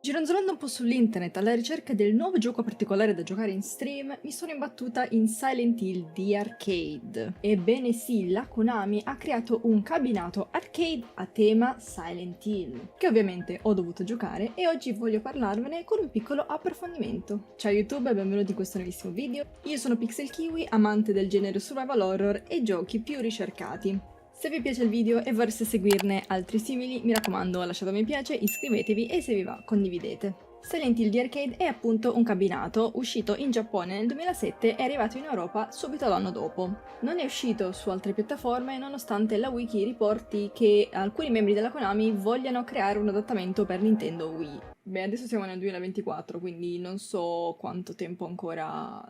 Gironzolando un po' sull'internet alla ricerca del nuovo gioco particolare da giocare in stream, mi sono imbattuta in Silent Hill The Arcade. Ebbene sì, la Konami ha creato un cabinato arcade a tema Silent Hill, che ovviamente ho dovuto giocare e oggi voglio parlarvene con un piccolo approfondimento. Ciao YouTube e benvenuti in questo nuovissimo video. Io sono Pixel Kiwi, amante del genere survival horror e giochi più ricercati. Se vi piace il video e vorreste seguirne altri simili, mi raccomando lasciate un mi piace, iscrivetevi e se vi va condividete. Silent Hill The Arcade è appunto un cabinato uscito in Giappone nel 2007 e arrivato in Europa subito l'anno dopo. Non è uscito su altre piattaforme nonostante la wiki riporti che alcuni membri della Konami vogliano creare un adattamento per Nintendo Wii. Beh, adesso siamo nel 2024, quindi non so quanto tempo ancora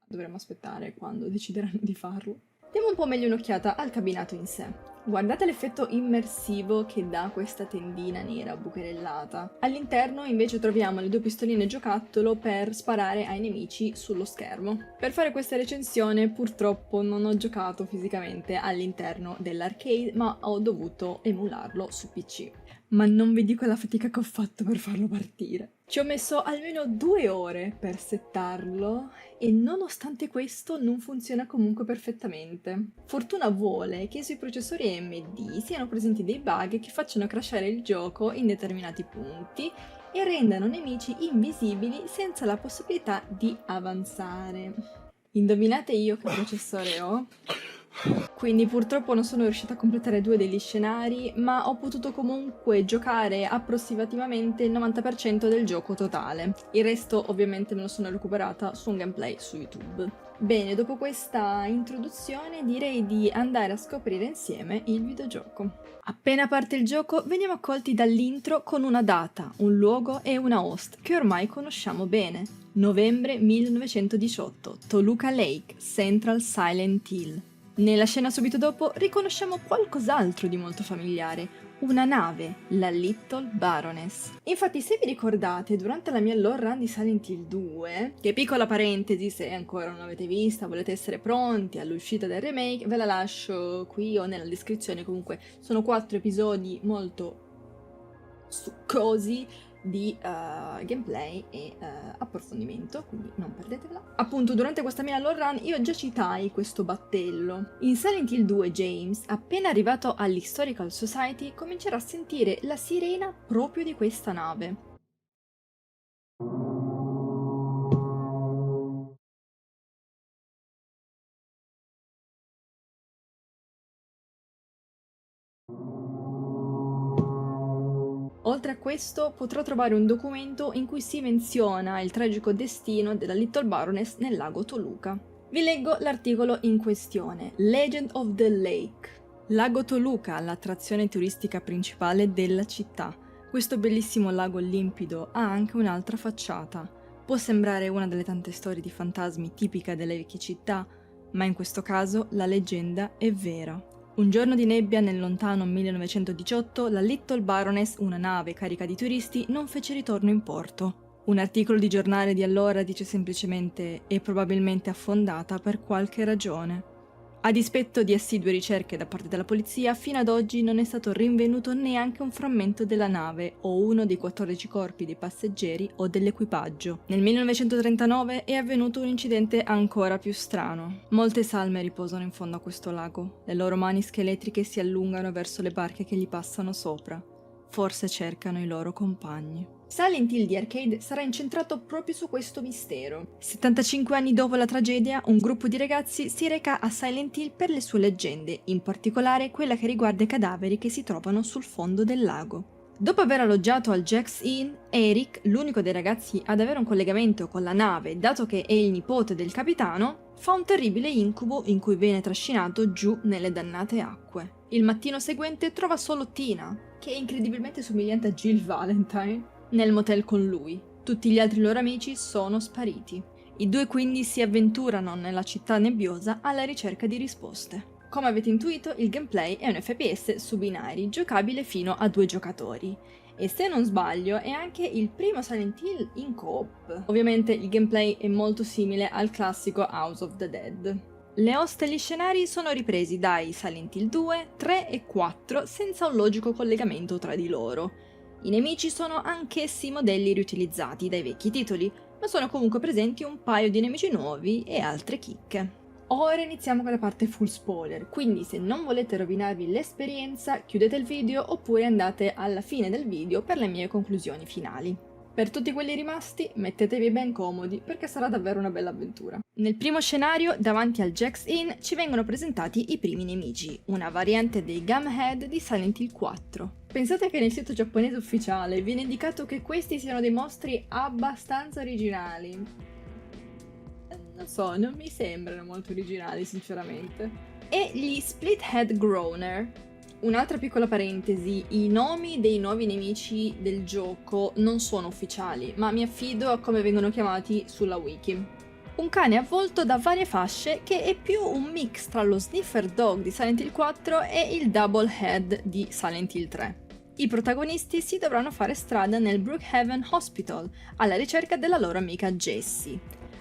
dovremmo aspettare quando decideranno di farlo. Diamo un po' meglio un'occhiata al cabinato in sé. Guardate l'effetto immersivo che dà questa tendina nera bucherellata. All'interno invece troviamo le due pistoline giocattolo per sparare ai nemici sullo schermo. Per fare questa recensione purtroppo non ho giocato fisicamente all'interno dell'arcade, ma ho dovuto emularlo su PC. Ma non vi dico la fatica che ho fatto per farlo partire. Ci ho messo almeno 2 ore per settarlo e nonostante questo non funziona comunque perfettamente. Fortuna vuole che sui processori AMD siano presenti dei bug che facciano crashare il gioco in determinati punti e rendano nemici invisibili senza la possibilità di avanzare. Indovinate io che processore ho? Quindi purtroppo non sono riuscita a completare 2 degli scenari, ma ho potuto comunque giocare approssimativamente il 90% del gioco totale. Il resto ovviamente me lo sono recuperata su un gameplay su YouTube. Bene, dopo questa introduzione direi di andare a scoprire insieme il videogioco. Appena parte il gioco veniamo accolti dall'intro con una data, un luogo e una host che ormai conosciamo bene. Novembre 1918, Toluca Lake, Central Silent Hill. Nella scena subito dopo riconosciamo qualcos'altro di molto familiare, una nave, la Little Baroness. Infatti se vi ricordate, durante la mia lore run di Silent Hill 2, che piccola parentesi se ancora non l'avete vista, volete essere pronti all'uscita del remake, ve la lascio qui o nella descrizione, comunque sono 4 episodi molto succosi di gameplay e approfondimento, quindi non perdetevela. Appunto, durante questa mia lore run io già citai questo battello. In Silent Hill 2 James, appena arrivato all'Historical Society, comincerà a sentire la sirena proprio di questa nave. Oltre a questo, potrò trovare un documento in cui si menziona il tragico destino della Little Baroness nel lago Toluca. Vi leggo l'articolo in questione, Legend of the Lake. Lago Toluca, l'attrazione turistica principale della città. Questo bellissimo lago limpido ha anche un'altra facciata. Può sembrare una delle tante storie di fantasmi tipica delle vecchie città, ma in questo caso la leggenda è vera. Un giorno di nebbia nel lontano 1918, la Little Baroness, una nave carica di turisti, non fece ritorno in porto. Un articolo di giornale di allora dice semplicemente è probabilmente affondata per qualche ragione. A dispetto di assidue ricerche da parte della polizia, fino ad oggi non è stato rinvenuto neanche un frammento della nave o uno dei 14 corpi dei passeggeri o dell'equipaggio. Nel 1939 è avvenuto un incidente ancora più strano. Molte salme riposano in fondo a questo lago. Le loro mani scheletriche si allungano verso le barche che gli passano sopra. Forse cercano i loro compagni. Silent Hill The Arcade sarà incentrato proprio su questo mistero. 75 anni dopo la tragedia, un gruppo di ragazzi si reca a Silent Hill per le sue leggende, in particolare quella che riguarda i cadaveri che si trovano sul fondo del lago. Dopo aver alloggiato al Jack's Inn, Eric, l'unico dei ragazzi ad avere un collegamento con la nave, dato che è il nipote del capitano, fa un terribile incubo in cui viene trascinato giù nelle dannate acque. Il mattino seguente trova solo Tina, che è incredibilmente somigliante a Jill Valentine, nel motel con lui. Tutti gli altri loro amici sono spariti. I due quindi si avventurano nella città nebbiosa alla ricerca di risposte. Come avete intuito, il gameplay è un FPS su binari, giocabile fino a 2 giocatori. E se non sbaglio è anche il primo Silent Hill in co-op. Ovviamente il gameplay è molto simile al classico House of the Dead. Le host e gli scenari sono ripresi dai Silent Hill 2, 3 e 4 senza un logico collegamento tra di loro. I nemici sono anch'essi modelli riutilizzati dai vecchi titoli, ma sono comunque presenti un paio di nemici nuovi e altre chicche. Ora iniziamo con la parte full spoiler, quindi se non volete rovinarvi l'esperienza, chiudete il video oppure andate alla fine del video per le mie conclusioni finali. Per tutti quelli rimasti, mettetevi ben comodi perché sarà davvero una bella avventura. Nel primo scenario, davanti al Jack's Inn, ci vengono presentati i primi nemici, una variante dei Gumhead di Silent Hill 4. Pensate che nel sito giapponese ufficiale viene indicato che questi siano dei mostri abbastanza originali. Non so, non mi sembrano molto originali sinceramente. E gli Split Head Groaner. Un'altra piccola parentesi, i nomi dei nuovi nemici del gioco non sono ufficiali, ma mi affido a come vengono chiamati sulla wiki. Un cane avvolto da varie fasce che è più un mix tra lo Sniffer Dog di Silent Hill 4 e il Double Head di Silent Hill 3. I protagonisti si dovranno fare strada nel Brookhaven Hospital, alla ricerca della loro amica Jessie.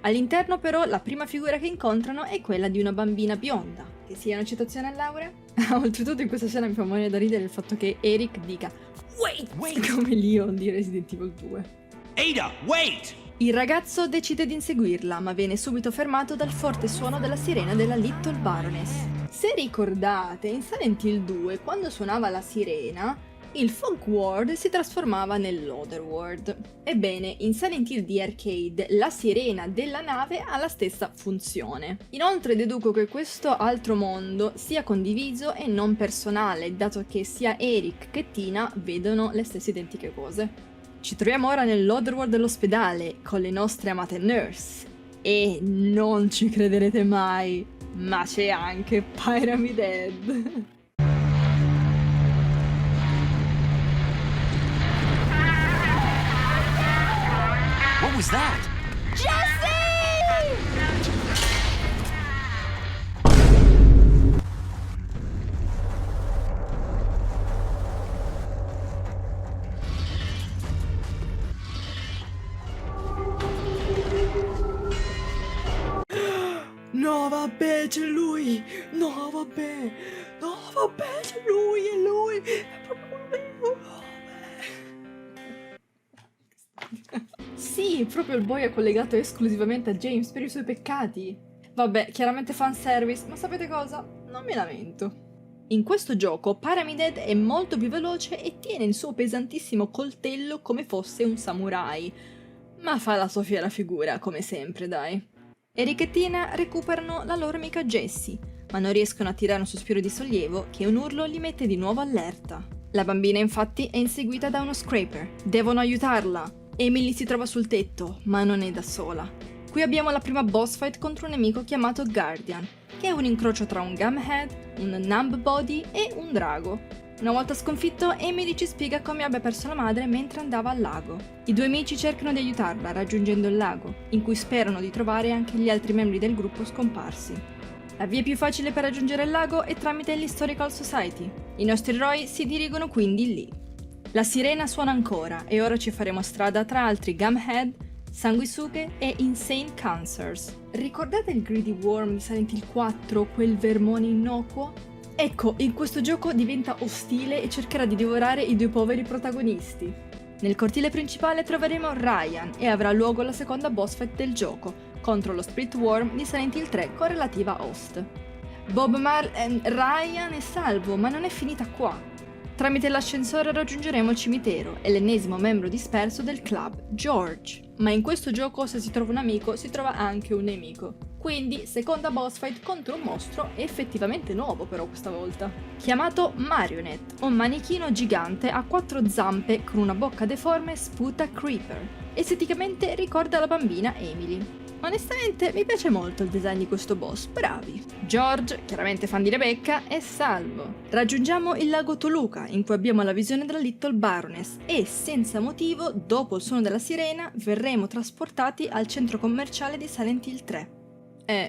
All'interno però la prima figura che incontrano è quella di una bambina bionda. Che sia una citazione a Laura? Oltretutto in questa scena mi fa morire da ridere il fatto che Eric dica Wait! Come Leon di Resident Evil 2. Ada, wait! Il ragazzo decide di inseguirla, ma viene subito fermato dal forte suono della sirena della Little Baroness. Se ricordate, in Silent Hill 2, quando suonava la sirena, il Fog World si trasformava nell'Otherworld. Ebbene, in Silent Hill The Arcade la sirena della nave ha la stessa funzione. Inoltre deduco che questo altro mondo sia condiviso e non personale, dato che sia Eric che Tina vedono le stesse identiche cose. Ci troviamo ora nell'Otherworld dell'ospedale con le nostre amate nurse. E non ci crederete mai, ma c'è anche Pyramid Head. What was that? Jessie! No vabbè, c'è lui! No vabbè! No vabbè, c'è lui, è lui! È proprio lui! Sì, proprio il boy è collegato esclusivamente a James per i suoi peccati. Vabbè, chiaramente fanservice, ma sapete cosa? Non mi lamento. In questo gioco Pyramid Head è molto più veloce e tiene il suo pesantissimo coltello come fosse un samurai. Ma fa la sua fiera figura, come sempre, dai. Eric e Tina recuperano la loro amica Jessie, ma non riescono a tirare un sospiro di sollievo che un urlo li mette di nuovo allerta. La bambina infatti è inseguita da uno scraper. Devono aiutarla! Emily si trova sul tetto, ma non è da sola. Qui abbiamo la prima boss fight contro un nemico chiamato Guardian, che è un incrocio tra un Gumhead, un Numb Body e un drago. Una volta sconfitto, Emily ci spiega come abbia perso la madre mentre andava al lago. I due amici cercano di aiutarla raggiungendo il lago, in cui sperano di trovare anche gli altri membri del gruppo scomparsi. La via più facile per raggiungere il lago è tramite l'Historical Society. I nostri eroi si dirigono quindi lì. La sirena suona ancora e ora ci faremo strada tra altri Gumhead, Sanguisughe e Insane Cancers. Ricordate il Greedy Worm di Silent Hill 4, quel vermone innocuo? Ecco, in questo gioco diventa ostile e cercherà di divorare i due poveri protagonisti. Nel cortile principale troveremo Ryan e avrà luogo la seconda boss fight del gioco, contro lo Split Worm di Silent Hill 3 con relativa host. Ryan è salvo, ma non è finita qua. Tramite l'ascensore raggiungeremo il cimitero e l'ennesimo membro disperso del club, George. Ma in questo gioco se si trova un amico si trova anche un nemico. Quindi seconda boss fight contro un mostro effettivamente nuovo però questa volta. Chiamato Marionette, un manichino gigante a 4 zampe con una bocca deforme sputa Creeper. Esteticamente ricorda la bambina Emily. Onestamente mi piace molto il design di questo boss, bravi. George, chiaramente fan di Rebecca, è salvo. Raggiungiamo il lago Toluca, in cui abbiamo la visione della Little Baroness e, senza motivo, dopo il suono della sirena, verremo trasportati al centro commerciale di Silent Hill 3.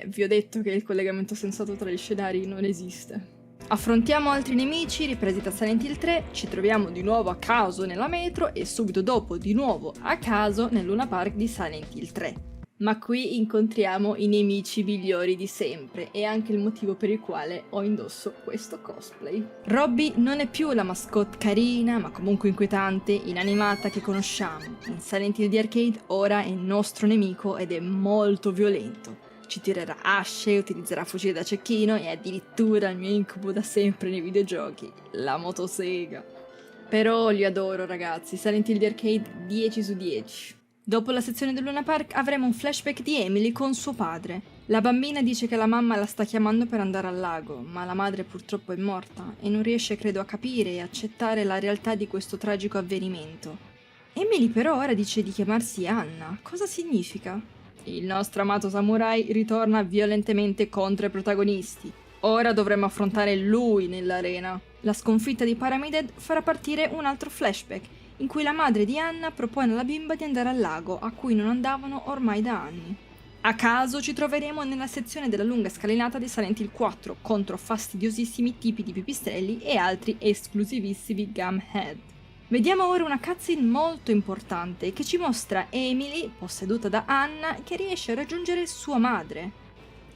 Vi ho detto che il collegamento sensato tra gli scenari non esiste. Affrontiamo altri nemici ripresi da Silent Hill 3, ci troviamo di nuovo a caso nella metro e subito dopo di nuovo a caso nel Luna Park di Silent Hill 3. Ma qui incontriamo i nemici migliori di sempre e anche il motivo per il quale ho indosso questo cosplay. Robbie non è più la mascotte carina, ma comunque inquietante, inanimata che conosciamo. In Silent Hill The Arcade ora è il nostro nemico ed è molto violento. Ci tirerà asce, utilizzerà fucile da cecchino e addirittura il mio incubo da sempre nei videogiochi, la motosega. Però li adoro ragazzi, Silent Hill The Arcade 10 su 10. Dopo la sezione del Luna Park avremo un flashback di Emily con suo padre. La bambina dice che la mamma la sta chiamando per andare al lago, ma la madre purtroppo è morta e non riesce credo a capire e accettare la realtà di questo tragico avvenimento. Emily però ora dice di chiamarsi Anna. Cosa significa? Il nostro amato samurai ritorna violentemente contro i protagonisti. Ora dovremo affrontare lui nell'arena. La sconfitta di Pyramided farà partire un altro flashback, in cui la madre di Anna propone alla bimba di andare al lago, a cui non andavano ormai da anni. A caso ci troveremo nella sezione della lunga scalinata di Silent Hill 4 contro fastidiosissimi tipi di pipistrelli e altri esclusivissimi Gumhead. Vediamo ora una cutscene molto importante che ci mostra Emily, posseduta da Anna, che riesce a raggiungere sua madre.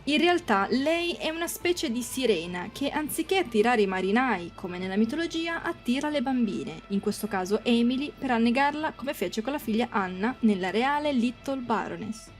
In realtà lei è una specie di sirena che anziché attirare i marinai, come nella mitologia, attira le bambine, in questo caso Emily, per annegarla come fece con la figlia Anna nella reale Little Baroness.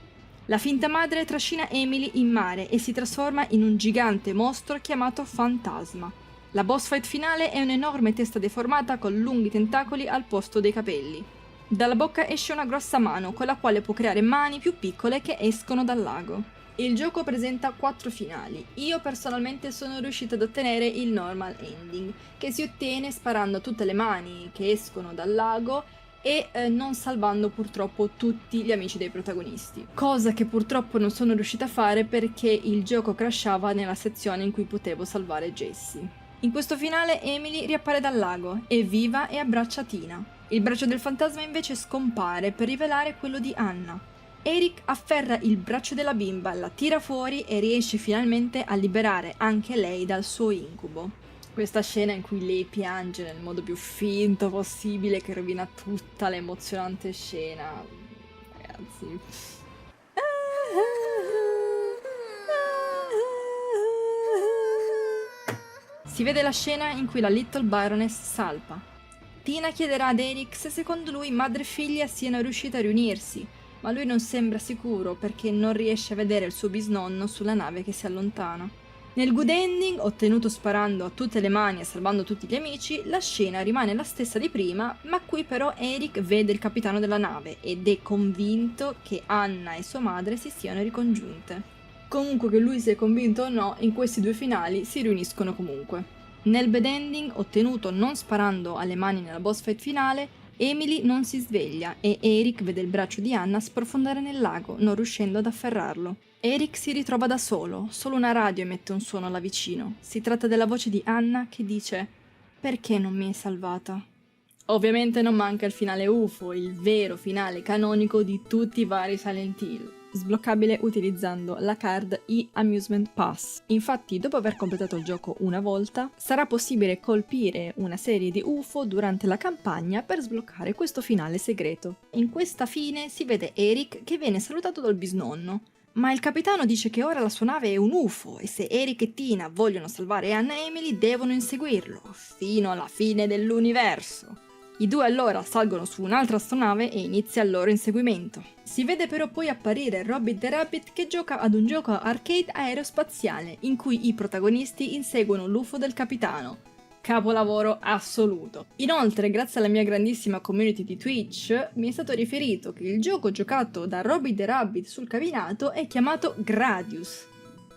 La finta madre trascina Emily in mare e si trasforma in un gigante mostro chiamato Fantasma. La boss fight finale è un'enorme testa deformata con lunghi tentacoli al posto dei capelli. Dalla bocca esce una grossa mano con la quale può creare mani più piccole che escono dal lago. Il gioco presenta 4 finali. Io personalmente sono riuscita ad ottenere il normal ending, che si ottiene sparando a tutte le mani che escono dal lago e non salvando purtroppo tutti gli amici dei protagonisti. Cosa che purtroppo non sono riuscita a fare perché il gioco crashava nella sezione in cui potevo salvare Jessie. In questo finale Emily riappare dal lago, è viva e abbraccia Tina. Il braccio del fantasma invece scompare per rivelare quello di Anna. Eric afferra il braccio della bimba, la tira fuori e riesce finalmente a liberare anche lei dal suo incubo. Questa scena in cui lei piange nel modo più finto possibile che rovina tutta l'emozionante scena. Ragazzi. Si vede la scena in cui la Little Baroness salpa. Tina chiederà ad Eric se secondo lui madre e figlia siano riuscite a riunirsi, ma lui non sembra sicuro perché non riesce a vedere il suo bisnonno sulla nave che si allontana. Nel good ending, ottenuto sparando a tutte le mani e salvando tutti gli amici, la scena rimane la stessa di prima, ma qui però Eric vede il capitano della nave ed è convinto che Anna e sua madre si siano ricongiunte. Comunque che lui sia convinto o no, in questi 2 finali si riuniscono comunque. Nel bad ending, ottenuto non sparando alle mani nella boss fight finale, Emily non si sveglia e Eric vede il braccio di Anna sprofondare nel lago, non riuscendo ad afferrarlo. Eric si ritrova da solo, solo una radio emette un suono là vicino. Si tratta della voce di Anna che dice «Perché non mi hai salvata?». Ovviamente non manca il finale UFO, il vero finale canonico di tutti i vari Silent Hill, sbloccabile utilizzando la card e-Amusement Pass. Infatti, dopo aver completato il gioco una volta, sarà possibile colpire una serie di UFO durante la campagna per sbloccare questo finale segreto. In questa fine si vede Eric che viene salutato dal bisnonno, ma il capitano dice che ora la sua nave è un UFO e se Eric e Tina vogliono salvare Anna e Emily devono inseguirlo, fino alla fine dell'universo. I 2 allora salgono su un'altra astronave e inizia il loro inseguimento. Si vede però poi apparire Robbie the Rabbit che gioca ad un gioco arcade aerospaziale in cui i protagonisti inseguono l'UFO del capitano. Capolavoro assoluto. Inoltre, grazie alla mia grandissima community di Twitch, mi è stato riferito che il gioco giocato da Robbie the Rabbit sul cabinato è chiamato Gradius.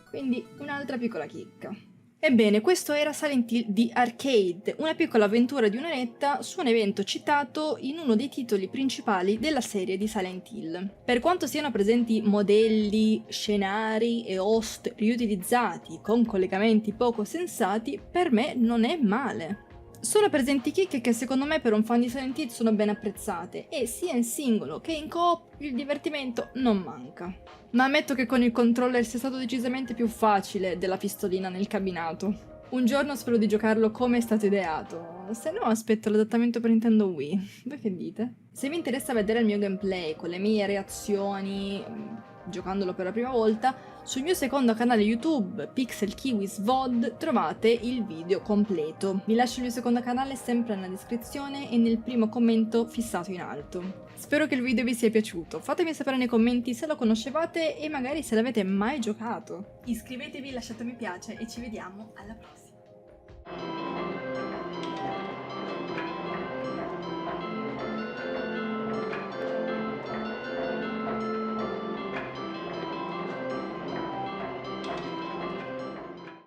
Quindi un'altra piccola chicca. Ebbene, questo era Silent Hill The Arcade, una piccola avventura di un'oretta su un evento citato in uno dei titoli principali della serie di Silent Hill. Per quanto siano presenti modelli, scenari e host riutilizzati con collegamenti poco sensati, per me non è male. Sono presenti chicche che secondo me per un fan di Silent Hill sono ben apprezzate e sia in singolo che in co-op il divertimento non manca. Ma ammetto che con il controller sia stato decisamente più facile della pistolina nel cabinato. Un giorno spero di giocarlo come è stato ideato, se no aspetto l'adattamento per Nintendo Wii. Voi che dite? Se vi interessa vedere il mio gameplay con le mie reazioni, giocandolo per la prima volta, sul mio secondo canale YouTube, Pixel Kiwis VOD, trovate il video completo. Vi lascio il mio secondo canale sempre nella descrizione e nel primo commento fissato in alto. Spero che il video vi sia piaciuto, fatemi sapere nei commenti se lo conoscevate e magari se l'avete mai giocato. Iscrivetevi, lasciate mi piace e ci vediamo alla prossima.